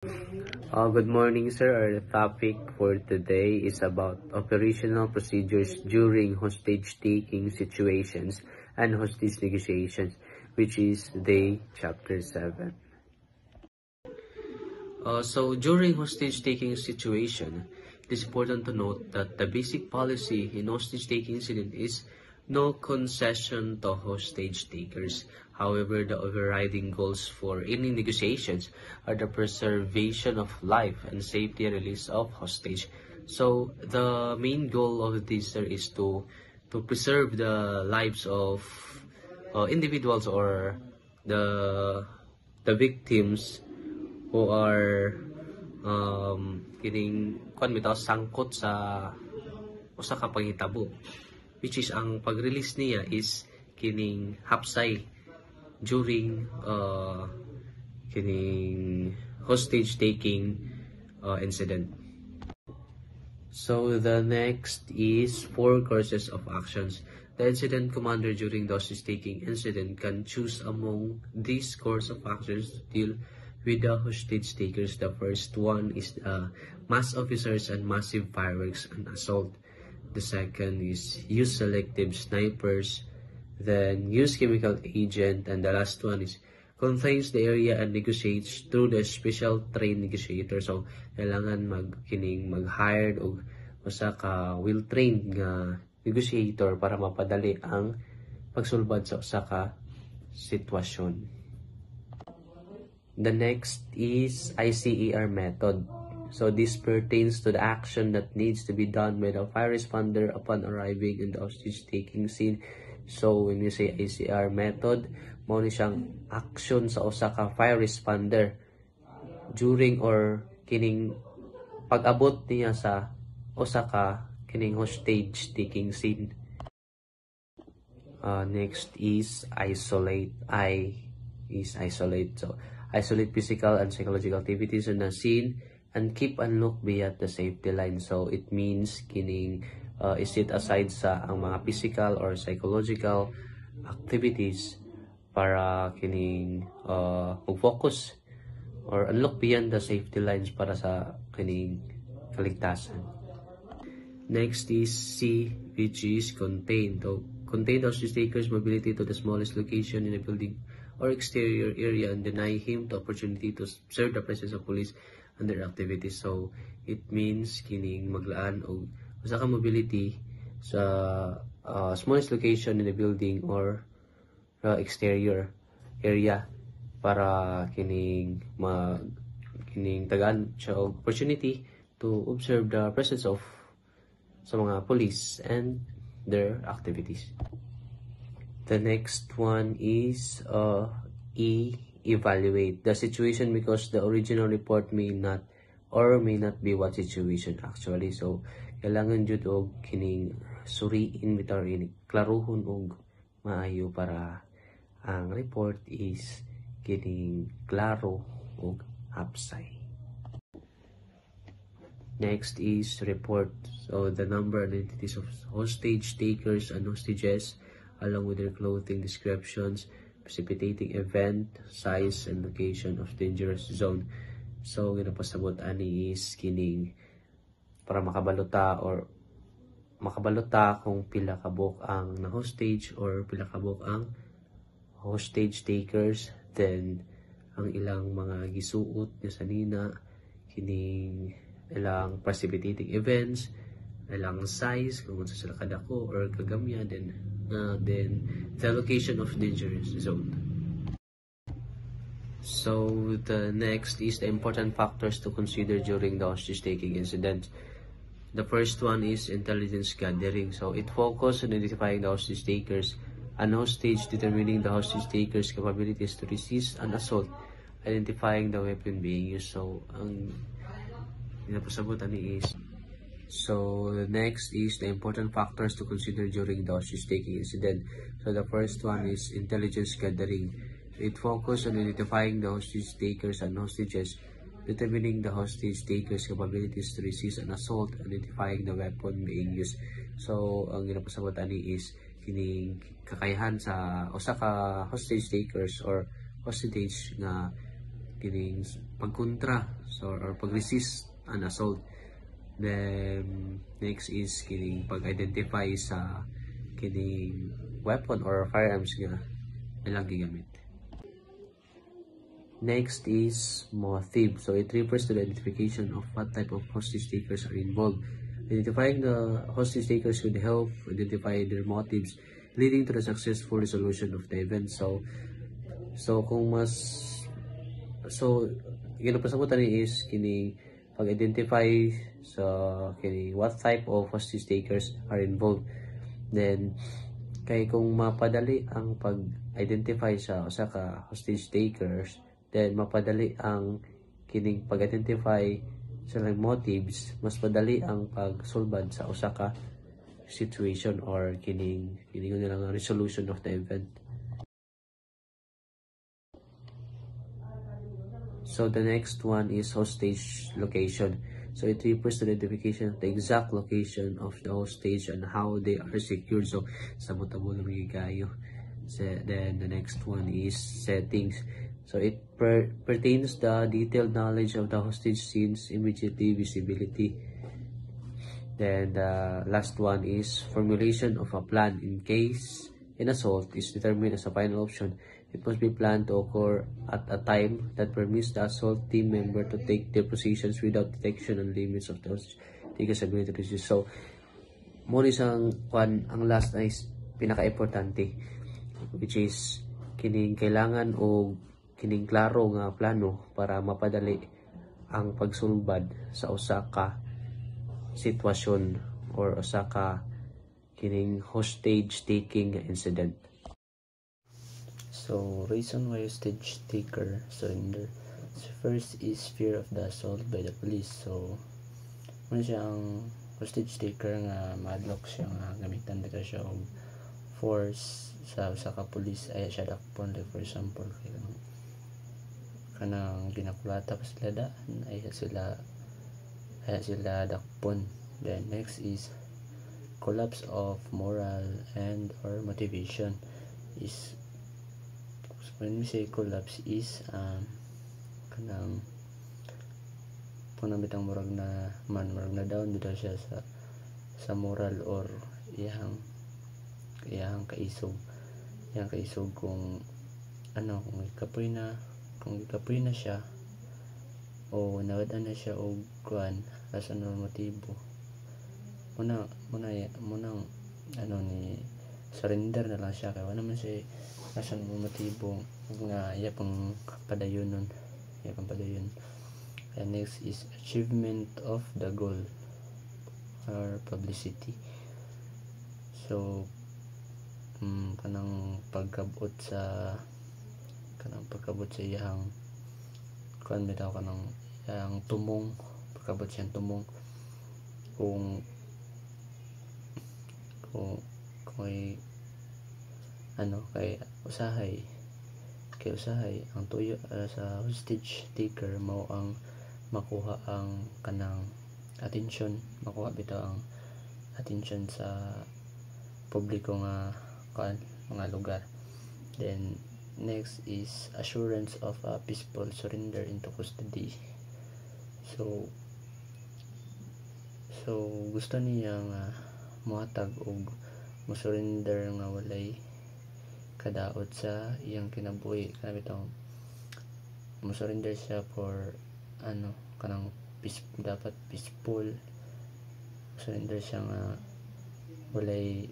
Good morning, sir. Our topic for today is about operational procedures during hostage-taking situations and hostage negotiations, which is day chapter 7. So during hostage-taking situation, it is important to note that the basic policy in hostage-taking incident is no concession to hostage takers. However, the overriding goals for any negotiations are the preservation of life and safety release of hostage. So the main goal of this is to preserve the lives of individuals or the victims who are kining kwan bitaw sangkot sa usa ka panghitabo, which is ang pag-release niya is kining hapsay during kining hostage taking incident. So the next is 4 courses of actions. The incident commander during the hostage taking incident can choose among these course of actions to deal with the hostage takers. The first one is mass officers and massive fireworks and assault. The second is use selective snipers, then use chemical agent, and the last one is contains the area and negotiates through the special trained negotiator. So kailangan mag-hired o usa ka well-trained nga negotiator para mapadali ang pagsulbad sa usa ka sitwasyon. The next is ICER method. So this pertains to the action that needs to be done by the fire responder upon arriving in the hostage-taking scene. So when you say ICR method, mao ni siyang action sa usa ka fire responder during or kining pag-abot niya sa usa ka kining hostage-taking scene. Next is isolate. Isolate. So isolate physical and psychological activities in the scene and keep and look beyond the safety line. So it means kining iset aside sa ang mga physical or psychological activities para kining mag-focus or unlock beyond the safety lines para sa kining kaligtasan. Next is C, which is contain. So contain the hostage taker's mobility to the smallest location in a building or exterior area and deny him the opportunity to observe the presence of police and their activities. So it means kining maglaan og usa ka mobility sa smallest location in the building or exterior area para kining tagaan siya og opportunity to observe the presence of sa mga police and their activities. The next one is evaluate the situation because the original report may not be what situation actually. So kailangan jud og kining suriin bitaw ini klaruhon og maayo para ang report is kining klaro og hapsay. Next is report. So the number and identities of hostage takers and hostages along with their clothing descriptions, precipitating event, size, and location of dangerous zone. So ginapasabot ani is kining para makabalota kung pila kabuk ang na-hostage or pila kabuk ang hostage takers, then ang ilang mga gisuot nga sanina, kining ilang precipitating events, ilang size kung unsa sila kadako or kagamya, then the location of dangerous zone. So the next is the important factors to consider during the hostage taking incident. The first one is intelligence gathering. So it focuses on identifying the hostage takers and hostage, determining the hostage takers' capabilities to resist an assault, identifying the weapon being used. So ang pinapasabot ani is the next is the important factors to consider during the hostage taking incident. So the first one is intelligence gathering. It focuses on identifying the hostage takers and hostages, determining the hostage takers' capabilities to resist an assault, identifying the weapon being used. So ang ginapasabot ani is kining kakayahan sa usa ka hostage takers or hostage nga kining pagkontra, so or pag-resist an assault. Then next is kining pag-identify sa kining weapon or firearms nga ilang gigamit. Next is motive. So it refers to the identification of what type of hostage takers are involved. Identifying the hostage takers could help identify their motives, leading to the successful resolution of the event. So ginapasabutan ni is kini pag-identify sa kini what type of hostage takers are involved. Then kay kung mapadali ang pag-identify sa usa ka hostage takers, then mapadali ang kining pag-identify sa motives, mas madali ang pagsulbad sa usa ka situation or kining nilang resolution of the event. So the next one is hostage location. So it refers to the identification of the exact location of the hostage and how they are secured. So sabot-abot na magigayo. So then the next one is settings. So it pertains the detailed knowledge of the hostage scenes, immediately visibility. Then the last one is formulation of a plan in case an assault is determined as a final option. It must be planned to occur at a time that permits the assault team member to take their positions without detection and limits of the hostage taker's ability to resist. So, mo isang ang last is pinaka-importante, which is kining kailangan o kining klaro nga plano para mapadali ang pagsulbad sa usa ka sitwasyon or usa ka kining hostage taking incident. So, reason why hostage taker surrender. So, first is fear of the assault by the police. So, muna siya ang hostage taker nga madlock siya nga gamitan dito siya og force sa ka police ay siya dakpon, like for example kanang ginakulata pa sila daan ay sila dakpon. Then next is collapse of moral and or motivation. Is when we say collapse is kanang punang murag na down dito siya sa moral or iyang kaisog kung ikapoy na siya o nawad-an na siya og kuan as ano motibo muna ni surrender na lang siya kay wala man siya asan mo motibo nga yapang padayon. And next is achievement of the goal or publicity. So kanang pagkabot sa iyang kuan bitaw kanang iyang tumong pagkabot siyang tumong kung kay usahay ang tuyo sa hostage taker mao ang makuha ang kanang attention, makuha bitaw ang attention sa publiko nga mga lugar. Then next is assurance of a peaceful surrender into custody. So gusto niya nga mohatag og mo surrender nga walay kadaot sa iyang kinabuhi kana bitaw mo surrender siya for kanang dapat peaceful surrender siya nga walay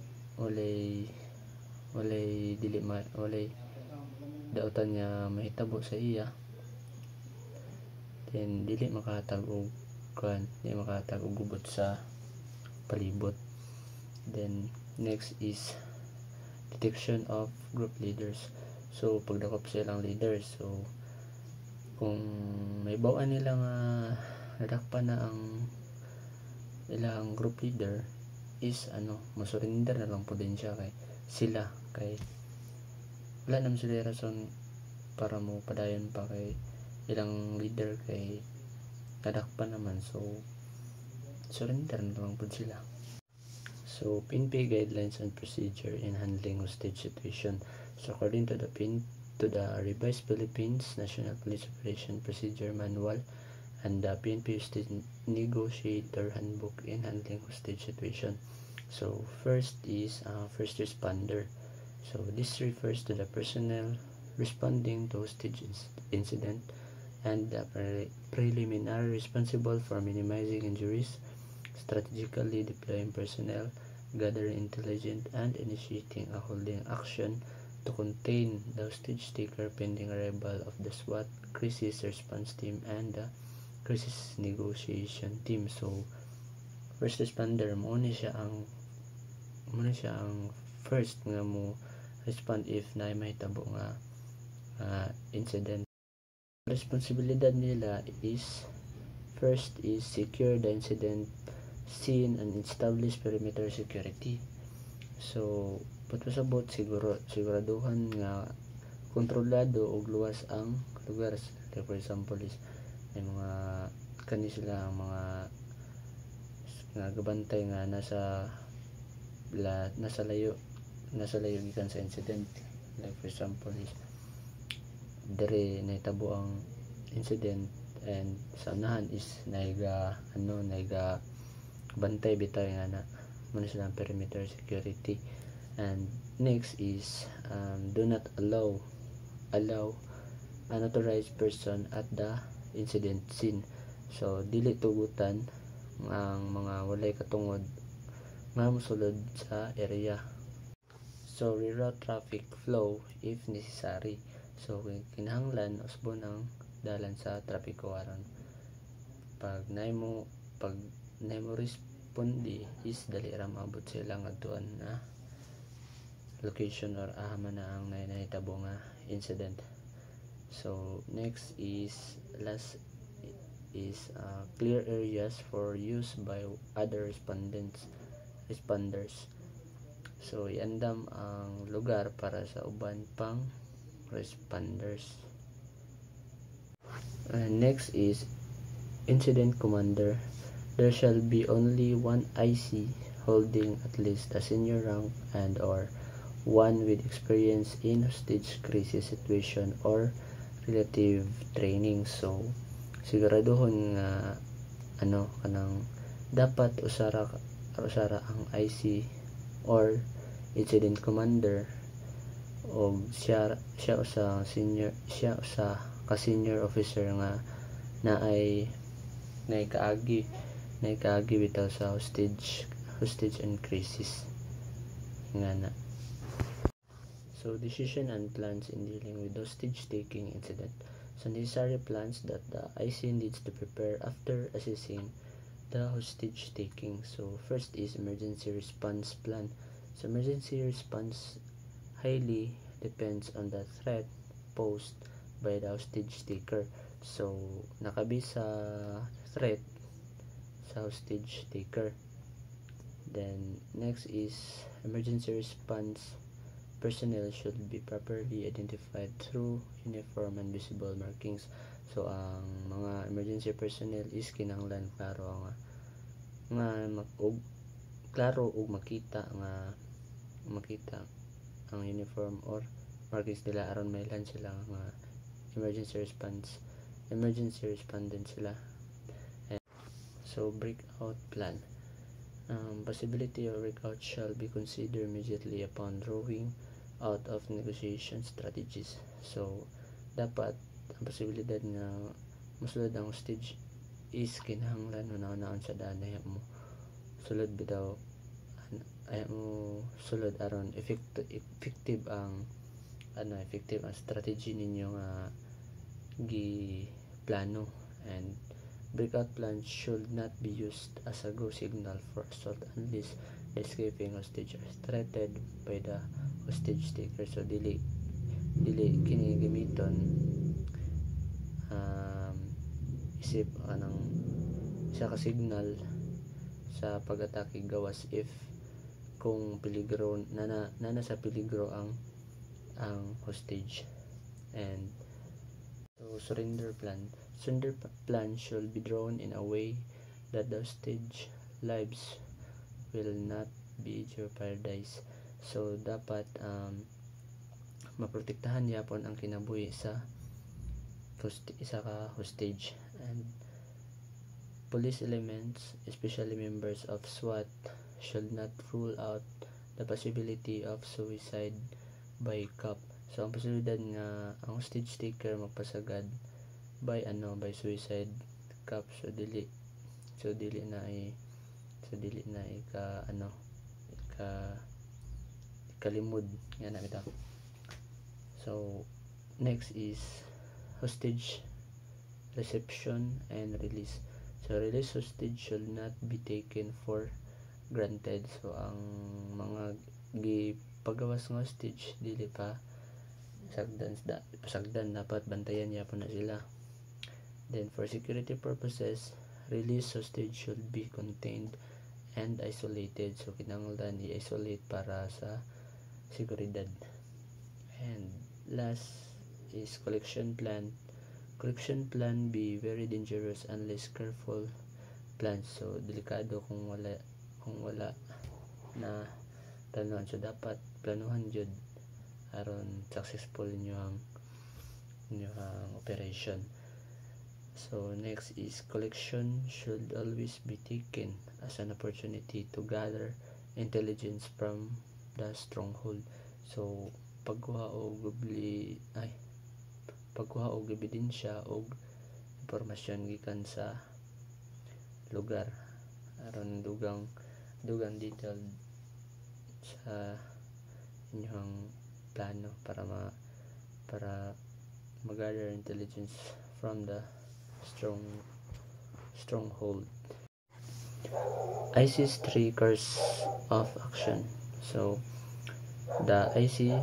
daotan niya mahitabo sa iya, then dili makahatag og gubot sa palibot. Then next is detection of group leaders. So pagdakop silang leaders, so kung may bawaan nila nga nadakpan na ang ilang group leader is masurrender na lang po din siya kay wala naman sila rason para mo padayon pa kay ilang leader kay nadakpan naman, so surrender na lang po sila. So PNP guidelines and procedure in handling hostage situation. So according to the to the revised Philippines National Police Operation Procedure Manual and the PNP Hostage Negotiator Handbook in handling hostage situation. So first is first responder. So this refers to the personnel responding to hostage incident and the preliminary responsible for minimizing injuries, strategically deploying personnel, gathering intelligence, and initiating a holding action to contain the hostage taker pending arrival of the SWAT, crisis response team, and the crisis negotiation team. So first responder mo ni siya ang first nga mo respond if na may tabo nga incident. Responsibilidad nila is first is secure the incident scene and establish perimeter security. So pasabot siguraduhan nga kontrolado og luwas ang lugar. Like for example is may mga kani sila mga gabantay nga nasa layo gikan sa incident. Like for example is dere nahitabo ang incident and sa unahan is naiga bantay bitaw nga na muna sila perimeter security. And next is do not allow unauthorized person at the incident scene. So dili tugutan ang mga walay katungod nga mosulod sa area. So reroute traffic flow if necessary. So kinahanglan usbon ang dalan sa trapiko aron pag nay mo respondi is dali ra maabot sila nga tuan na location or ahama na ang nahitabo nga incident. So next is last is clear areas for use by other responders. So iandam ang lugar para sa uban pang responders. Next is incident commander. There shall be only one IC holding at least a senior rank and or one with experience in hostage crisis situation or relative training. So siguraduhon nga kanang dapat usara ang IC or incident commander o siya usa ka senior officer nga naay kaagi bitaw sa hostage and crisis nga na. So decision and plans in dealing with hostage taking incident. So necessary plans that the IC needs to prepare after assessing the hostage taking. So first is emergency response plan. So emergency response highly depends on the threat posed by the hostage taker. So nakabi sa threat sa hostage taker. Then next is emergency response personnel should be properly identified through uniform and visible markings. So ang mga emergency personnel is kinahanglan klaro ug makita ang uniform or markings nila aron mailan sila nga emergency respondent sila. And so breakout plan. Possibility of breakout shall be considered immediately upon drawing out of negotiation strategies. So dapat ang posibilidad nga mosulod ang hostage is kinahanglan una-unaon sa daan ay mo sulod bitaw ay mo sulod aron effective ang strategy ninyo nga plano. And breakout plan should not be used as a go signal for assault unless the escaping hostage are threatened by the hostage taker. So dili kini gamiton isip anang isa ka signal sa pag-atake gawas if kung peligro nana sa peligro ang hostage. And so surrender plan should be drawn in a way that the hostage lives will not be jeopardized. So dapat maprotektahan yapon ang kinabuhi sa isa ka hostage. And police elements, especially members of SWAT, should not rule out the possibility of suicide by cop. So ang posibilidad nga ang hostage taker magpasagad by suicide cop. So dili na kalimod nga na bitaw. So next is hostage reception and release. So release hostage should not be taken for granted. So ang mga gipagawas nga hostage dili pa pasagdan, dapat bantayan yapon na sila. Then for security purposes, release hostage should be contained and isolated. So kinahanglan i-isolate para sa seguridad. And last is collection plan. Collection plan be very dangerous unless careful plans. So delikado kung wala na planuhan. So dapat planuhan jud aron successful inyong operation. So next is collection should always be taken as an opportunity to gather intelligence from the stronghold. So pagkuha og ebidensya og impormasyon gikan sa lugar aron dugang detailed sa inyong plano para mag-gather intelligence from the stronghold. IC's 3 course of action. So the IC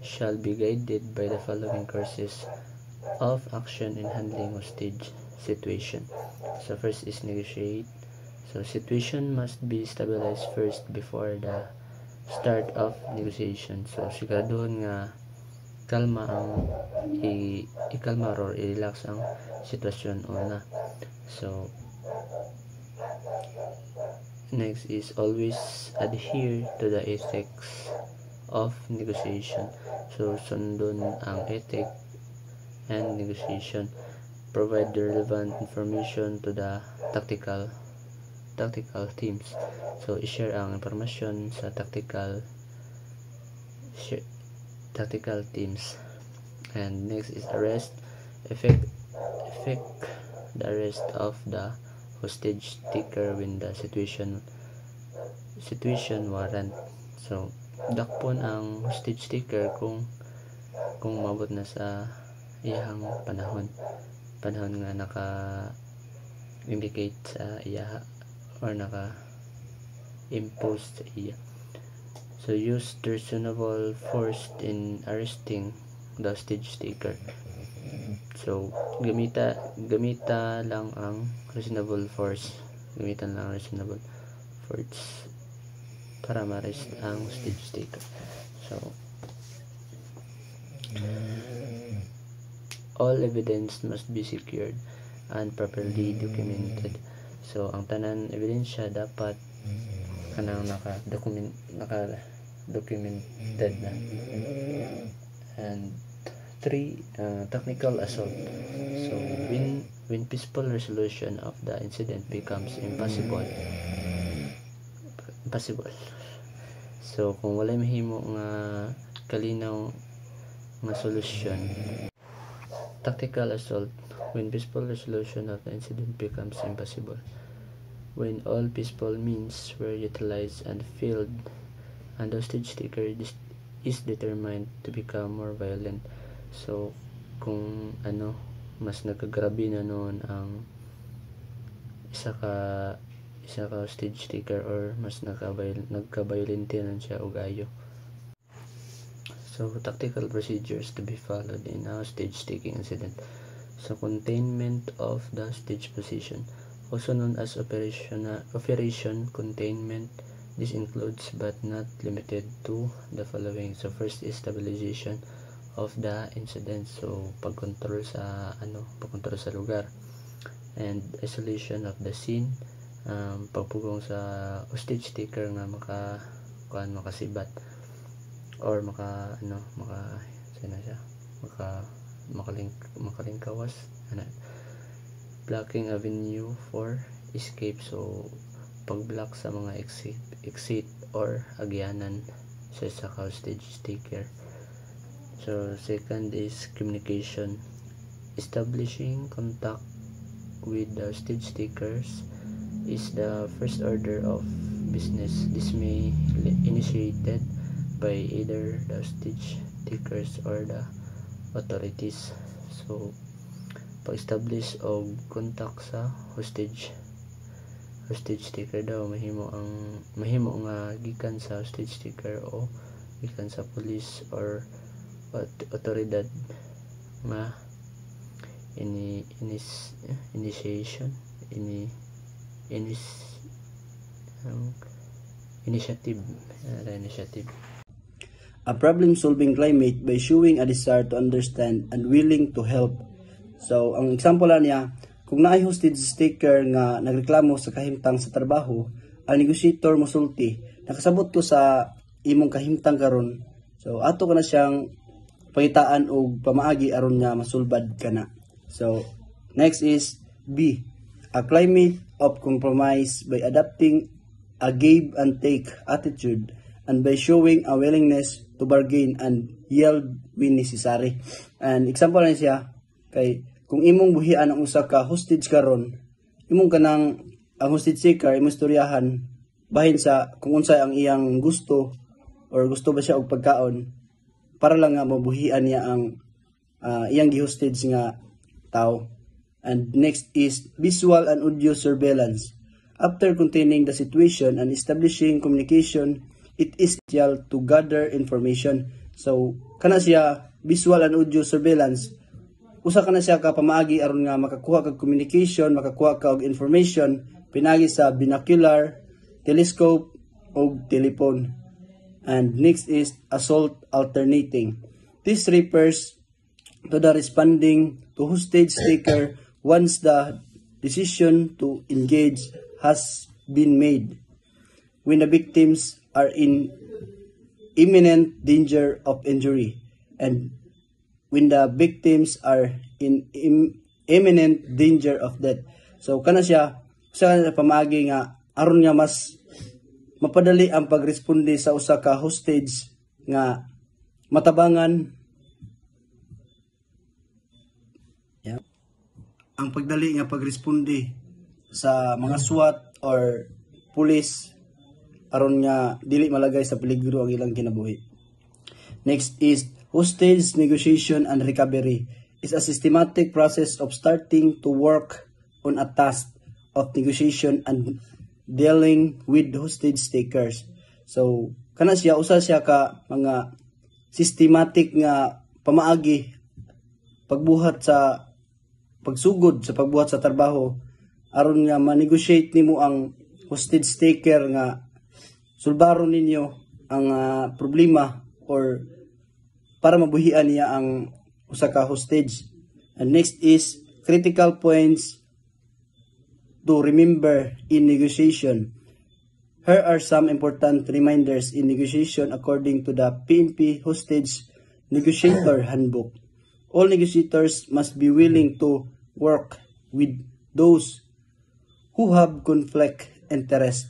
shall be guided by the following courses of action in handling hostage situation. So first is negotiate. So situation must be stabilized first before the start of negotiation. So siguraduhon nga kalma ang i-kalma or i-relax ang sitwasyon una. So next is always adhere to the ethics of negotiation. So sundon ang ethic and negotiation. Provide the relevant information to the tactical teams. So i-share ang impormasyon sa tactical teams. And next is arrest. Effect the arrest of the hostage taker when the situation warrant. So dakpon ang hostage taker kung mabot na sa iyang panahon nga naka-indicate sa iya or naka-impose sa iya. So use reasonable force in arresting the hostage taker. So gamita lang ang reasonable force. Gamitan lang ang reasonable force para ma-arrest ang hostage taker. So all evidence must be secured and properly documented. So ang tanan ebidensya dapat kanang naka-documented na. And 3 technical assault. So when peaceful resolution of the incident becomes impossible. So kung wala mahimo nga kalinaw nga solusyon. Tactical assault. When peaceful resolution of the incident becomes impossible. When all peaceful means were utilized and failed, and the hostage taker is determined to become more violent. So kung mas nagkagrabe na noon ang isa ka hostage taker or mas nagka-violente na siya og ayo. So tactical procedures to be followed in a hostage taking incident. So containment of the hostage position, also known as operation containment. This includes but not limited to the following. So first is stabilization of the incident. So pagkontrol sa lugar, and isolation of the scene, pagpugong sa hostage taker nga makasibat. or makalingkawas, blocking avenue for escape. So pag-block sa mga exit or agyanan sa hostage taker. So second is communication, establishing contact with the hostage takers is the first order of business. This may initiated by either the hostage takers or the authorities. So pag-establish og contact sa hostage taker daw, mahimo nga gikan sa hostage taker o gikan sa police or otoridad nga initiative. A problem-solving climate by showing a desire to understand and willing to help. So, ang example niya, kung naay hostage taker nga nagreklamo sa kahimtang sa trabaho, ang negotiator mosulti, nakasabot ko sa imong kahimtang karon. So, ato ka na siyang pangitaan og pamaagi aron nga masulbad kana. So, next is B. A climate of compromise by adopting a give and take attitude and by showing a willingness to bargain and yield when necessary. And example na siya, kay kung imong buhian ang usa ka hostage karon, imong kanang ang hostage taker imong istoryahan bahin sa kung unsay ang iyang gusto or gusto ba siya og pagkaon para lang nga mabuhian niya ang iyang gi-hostage nga tao. And next is visual and audio surveillance. After containing the situation and establishing communication, it is essential to gather information. So, kana siya visual and audio surveillance. Usa kana siya ka pamaagi aron nga makakuha kag communication, makakuha ka og information pinagi sa binocular, telescope o telephone. And next is assault alternating. This refers to the responding to hostage taker once the decision to engage has been made, when the victims are in imminent danger of injury, and when the victims are in imminent danger of death. So kana siya sa pamaagi nga aron nga mas mapadali ang pagresponde sa usa ka hostage nga matabangan ang pagdali nga pagresponde sa mga SWAT or police aron nga dili malagay sa peligro ang ilang kinabuhi. Next is hostage negotiation and recovery is a systematic process of starting to work on a task of negotiation and dealing with hostage takers. So kana siya usa siya ka mga systematic nga pamaagi pagbuhat sa pagsugod sa pagbuhat sa trabaho aron nga ma-negotiate nimo ang hostage taker nga sulbaron ninyo ang problema or para mabuhian niya ang usa ka hostage. And next is critical points to remember in negotiation. Here are some important reminders in negotiation according to the PNP Hostage Negotiator Handbook. All negotiators must be willing to work with those who have conflict interest.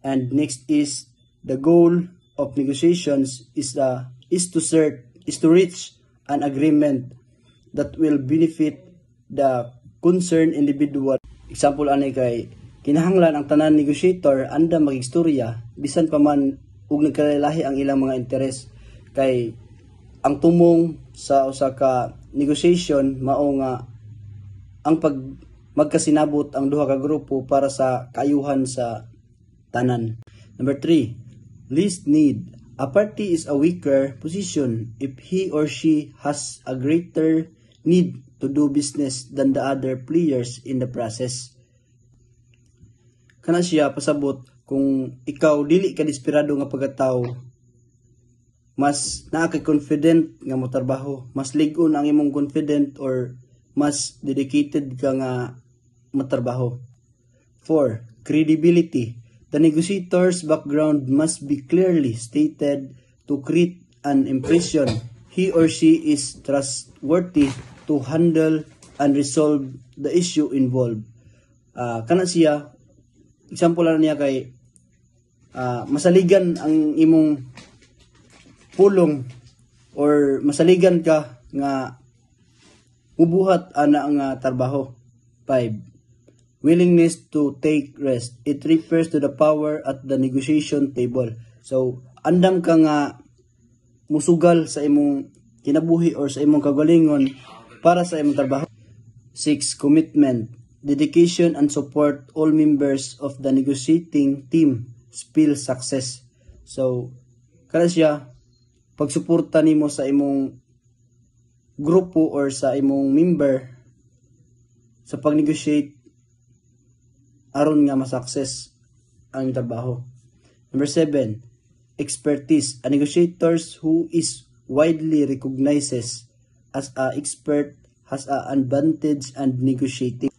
And next is the goal of negotiations is to reach an agreement that will benefit the concerned individual. Example ani kay kinahanglan ang tanan negotiator anda magistorya bisan pa man ug nagkalahi ang ilang mga interes, kay ang tumong sa usa ka negotiation mao nga ang magkasinabot ang duha ka grupo para sa kaayuhan sa tanan. Number 3, least need. A party is a weaker position if he or she has a greater need to do business than the other players in the process. Kana siya pasabot kung ikaw dili ka desperado nga pagkatao, mas naa kay confident nga motrabaho, mas lig-on ang imong confident or mas dedicated ka nga matrabaho. 4. Credibility. The negotiator's background must be clearly stated to create an impression he or she is trustworthy to handle and resolve the issue involved. Kana siya, example na niya kay masaligan ang imong pulong or masaligan ka nga mubuhat ana nga trabaho. 5. Willingness to take rest. It refers to the power at the negotiation table. So, andam ka nga musugal sa imong kinabuhi or sa imong kagalingon para sa imong trabaho. 6. Commitment. Dedication and support all members of the negotiating team spell success. So, kada siya pagsuporta nimo sa imong grupo or sa imong member sa pag-negotiate aron nga ma-success ang trabaho. Number 7, expertise. A negotiator who is widely recognizes as a expert has a advantage and negotiating.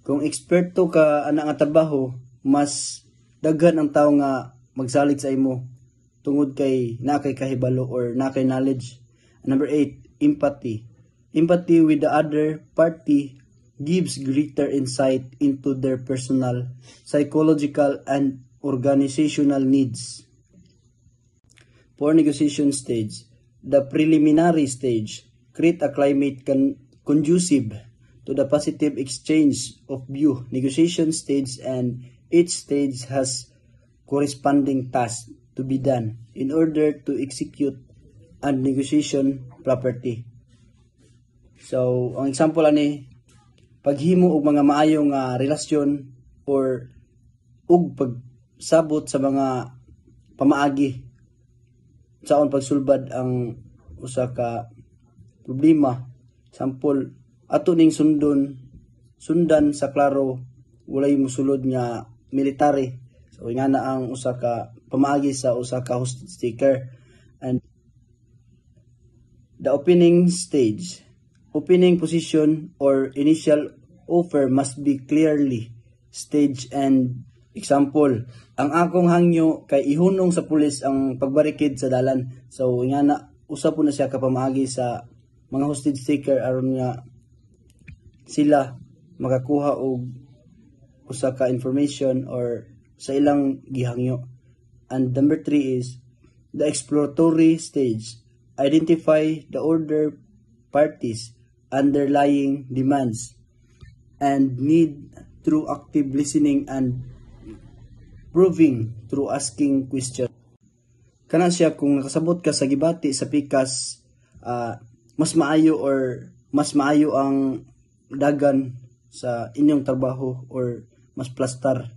Kung eksperto ka ana nga trabaho, mas daghan ang tao nga magsalig sa imo tungod kay nakay kahibalo or nakay knowledge. Number 8, empathy. Empathy with the other party gives greater insight into their personal, psychological, and organizational needs. For negotiation stage, the preliminary stage, create a climate conducive to the positive exchange of view. Negotiation stage, and each stage has corresponding tasks to be done in order to execute a negotiation properly. So, ang example ani, paghimo og mga maayong relasyon or ug pagsabot sa mga pamaagi saon pagsulbad ang usa ka problema. Sample, ato ning sundan sa klaro walay mosulod nga military. So nga na ang usa ka pamaagi sa usa ka hostage taker. And the opening stage, opening position or initial offer must be clearly staged. And example, ang akong hangyo kay ihunong sa pulis ang pagbarikid sa dalan. So nga na usa po na siya kapamaagi sa mga hostage taker aron nga sila makakuha og usa ka information or sa ilang gihangyo. And number 3 is the exploratory stage. Identify the order parties underlying demands and need through active listening and proving through asking questions. Kana siya kung nakasabot ka sa gibati sa pikas, mas maayo ang dagan sa inyong trabaho or mas plastar.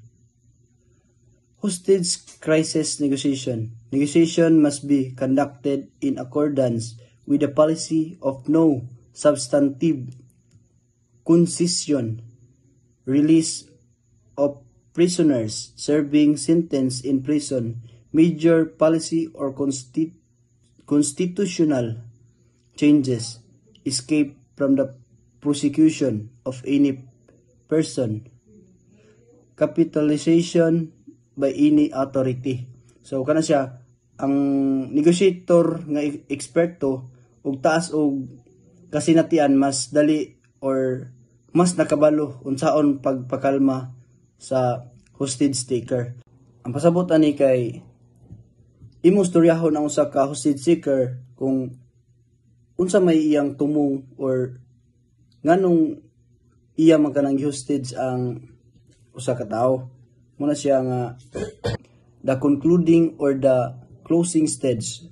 Hostage crisis negotiation. Negotiation must be conducted in accordance with the policy of no substantive concession, release of prisoners serving sentence in prison, major policy or constitutional changes, escape from the prosecution of any person, capitalization by any authority. So kana siya ang negotiator nga eksperto ug taas og kasinatian mas dali or mas nakabalo unsaon pagpakalma sa hostage taker. Ang pasabot ani kay imong storyahon ang usa ka hostage taker kung unsa may iyang tumong or nganong iya man kanang hostage ang usa ka tawo. Muna siya nga the concluding or the closing stage.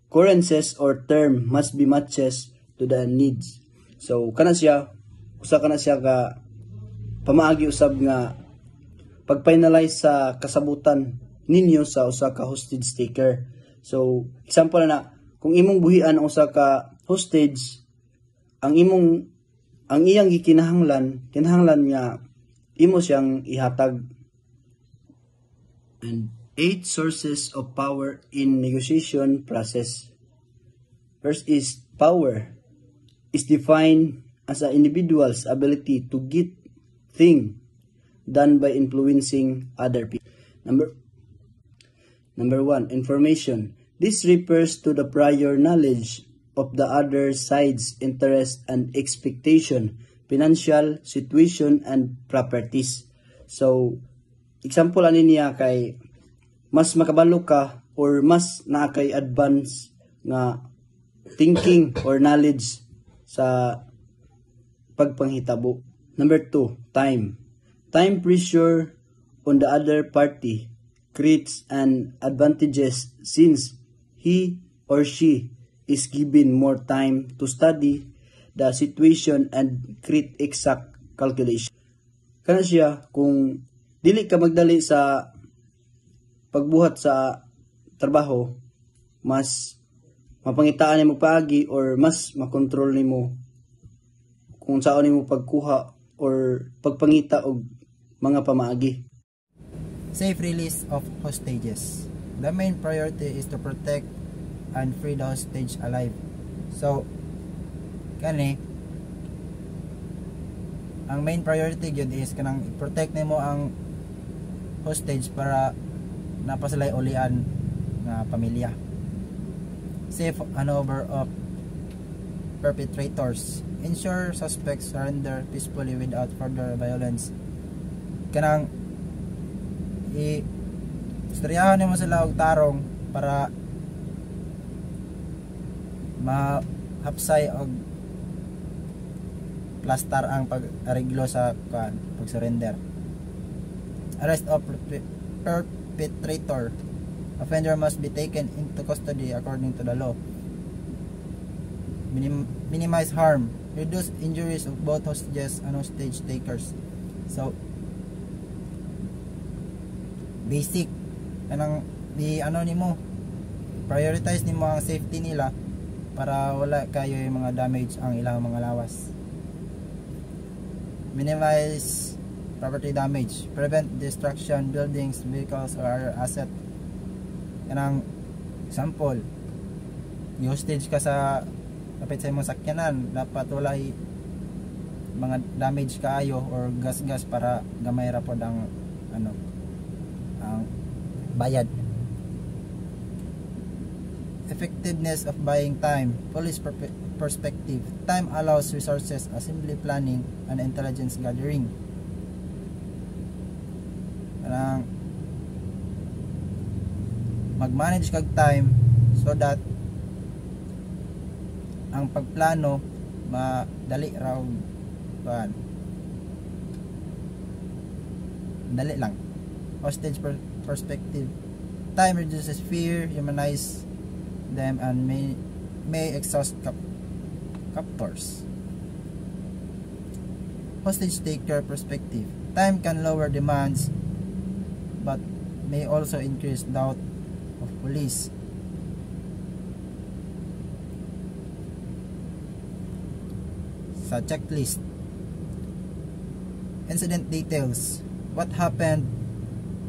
Currencies or term must be matches to the needs. So kana siya usa kana siya ka pamaagi usab nga pag-finalize sa kasabutan ninyo sa usa ka hostage taker. So example na kung imong buhian ang usa ka hostage, ang iyang kinahanglan nga imo siyang ihatag. And 8 sources of power in negotiation process. First is power is defined as an individual's ability to get things done by influencing other people. Number 1, information. This refers to the prior knowledge of the other side's interest and expectation, financial situation, and properties. So, example ani niya kay mas makabalo ka or mas naa kay advance nga thinking or knowledge sa pagpanghitabo. Number 2, time. Time pressure on the other party creates an advantages since he or she is given more time to study the situation and create exact calculation. Kana siya, kung dili ka magdali sa pagbuhat sa trabaho, mas mapangitaan nimo paagi or mas makontrol nimo kung saan nimo pagkuha or pagpangita og mga pamaagi. Safe release of hostages. The main priority is to protect and free the hostage alive. So, kani ang main priority gyud is kanang protect nimo ang hostage para napasalay ulian nga pamilya. Safe handover of perpetrators. Ensure suspects surrender peacefully without further violence. Kanang istoryahan nimo sila og tarong para mahapsay og plastar ang pag-areglo sa pag-surrender. Arrest of perpetrator. Offender must be taken into custody according to the law. Minimize harm. Reduce injuries of both hostages and hostage takers. So, basic anang nimo prioritize nimo ang safety nila para wala kayo yung mga damage ang ilang mga lawas. Minimize property damage. Prevent destruction buildings, vehicles, or other asset. Kanang example, i-hostage ka sa kapit sa imong sakyanan, dapat walay mga damage kaayo or gas-gas para gamay ra pod ang ang bayad. Effectiveness of buying time. Police perspective. Time allows resources, assembly planning, and intelligence gathering. Kanang mag-manage kag time so that ang pagplano madali raw dali lang. Hostage perspective. Time reduces fear, humanize them, and may exhaust captors. Hostage taker perspective. Time can lower demands but may also increase doubt of police. Sa checklist. Incident details. What happened,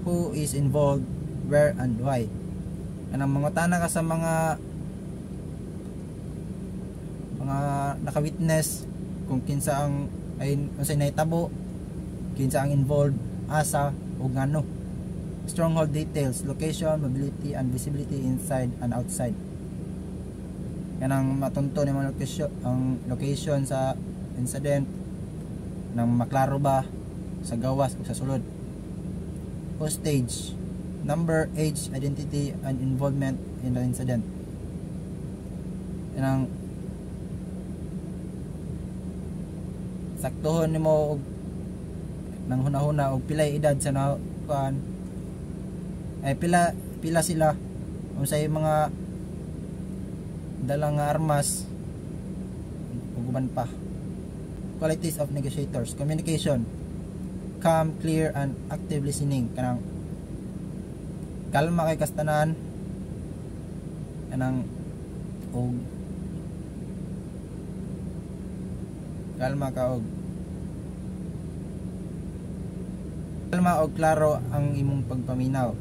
who is involved, where and why. Anang mga tana ka sa mga naka-witness kung kinsa ang ay unsay nahitabo, kinsa ang involved, asa ug ngano. Stronghold details, location, mobility and visibility inside and outside. Kanang matunto ni mga location sa incident nang maklaro ba sa gawas o sa sulod. Hostage, number, age, identity, and involvement in the incident. Kanang saktuhon nimo og nang hunahuna og pilay edad sa nakuan ay pila sila unsay mga dalang armas ug uban pa. Qualities of negotiators. Communication, calm, clear, and active listening. Kanang kalma kay kastanan, kanang og kalma og klaro ang imong pagpaminaw.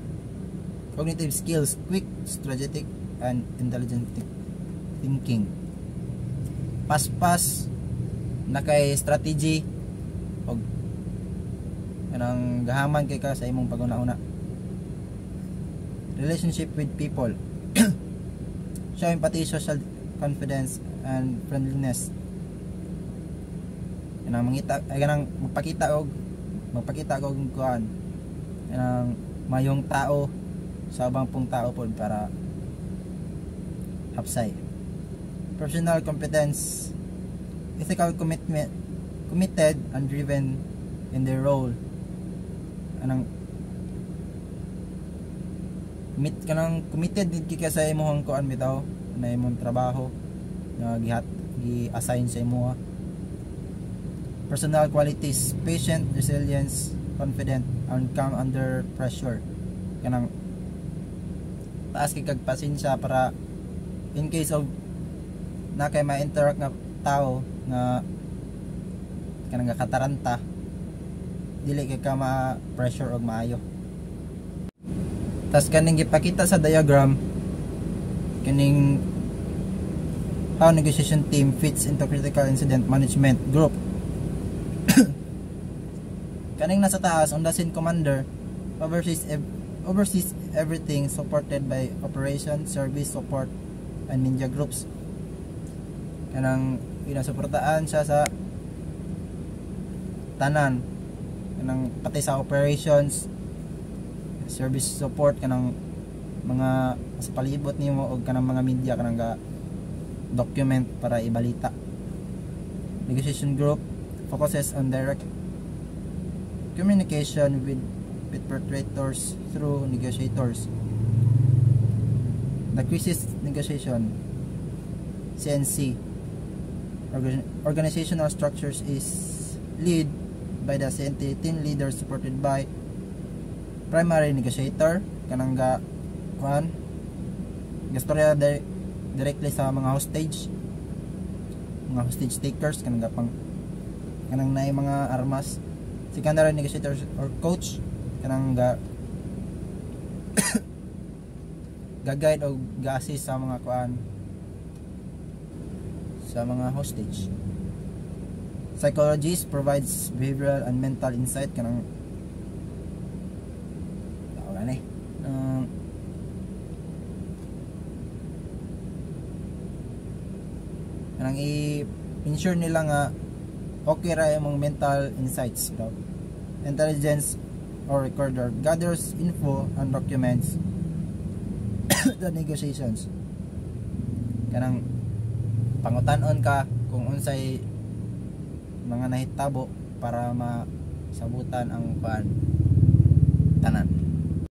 Cognitive skills, quick, strategic, and intelligent thinking. Pas na kay strategy og kanang gahaman kay ka sa imong pag-una-una. relationship with people. Show empathy, social confidence, and friendliness. Kanang mangita ay kanang magpakita og kuan. Kanang mayong tao sa ubang pong tao pod para hapsay. Professional competence, ethical commitment, committed and driven in their role. Anang committed gid ka sa imong kuan bitaw na imong trabaho na gi-assign sa imo. Personal qualities, patient, resilience, confident, and calm under pressure. Kanang taas kay kag pasensya para in case of na kay ma-interact nga tao nga kanang kataranta, dili kay ka ma-pressure og maayo. Tas kaning gipakita sa diagram kaning how negotiation team fits into critical incident management group. Kaning nasa taas, on the scene commander oversees everything, supported by operation, service, support, and ninja groups. Kanang inasuportaan siya sa tanan, kanang pati sa operations, service, support, kanang mga sa palibot nimo o kanang mga media kanang ga document para ibalita. Negotiation group focuses on direct communication with perpetrators through negotiators. The crisis negotiation CNC organizational structures is led by the CNT team leader supported by primary negotiator kanang ga kuan gastorya directly sa mga hostage takers kanang ga pang kanang naay mga armas. Secondary negotiators or coach kanang ga-guide o ga-assist sa mga kuan sa mga hostage. Psychologist provides behavioral and mental insight kanang kanang i-ensure nila nga okay ra yung mental insights. Intelligence or recorder gathers info and documents the negotiations. Kanang pangutanon ka kung unsay mga nahitabo para masabutan ang tanan.